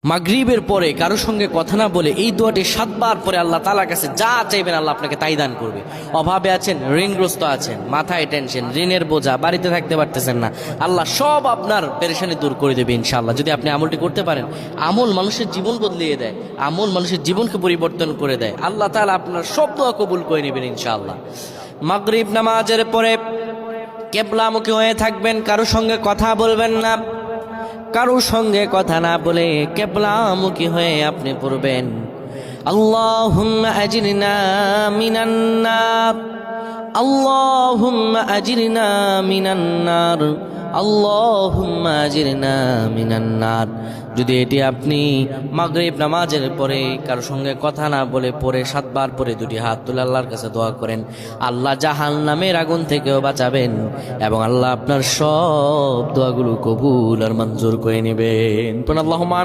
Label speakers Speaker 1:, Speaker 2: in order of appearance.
Speaker 1: মাগরিবের পরে কারো সঙ্গে কথা না বলে এই দোয়াটি 7 বার পরে আল্লাহ তাআলার কাছে যা চাইবেন আল্লাহ আপনাকে তাই দান করবে। অভাবে আছেন, ঋণগ্রস্ত আছেন, মাথায় টেনশন, ঋণের বোঝা, বাড়িতে থাকতে পারতেছেন না, আল্লাহ সব আপনার পেরেশানি দূর করে দেবে ইনশাআল্লাহ। যদি আপনি আমলটি করতে পারেন, আমল মানুষের জীবন বদলিয়ে দেয়, আমল মানুষের জীবনকে পরিবর্তন করে দেয়। আল্লাহ তাআলা আপনার সব দোয়া কবুল করে নেবেন ইনশাআল্লাহ। মাগরিব নামাজের পরে কিবলামুখী হয়ে থাকবেন, কারো সঙ্গে কথা বলবেন না, কারো সঙ্গে কথা না বলে কিবলামুখী হয়ে আপনি পড়বেন আল্লাহুম্মা আজিরনা মিনান নার, আল্লাহুম্মা আজিরনা মিনান নার, আল্লাহুম্মা আজিরনা মিনান নার। যদি এটি আপনি মাগরিব নামাজের পরে কারো সঙ্গে কথা না বলে পড়ে 7 বার পরে দুটি হাত তুলে আল্লাহর কাছে দোয়া করেন, আল্লাহ জাহান্নামের আগুন থেকেও বাঁচাবেন এবং আল্লাহ আপনার সব দোয়াগুলো কবুল আর মঞ্জুর করে নেবেন। আল্লাহুম্মা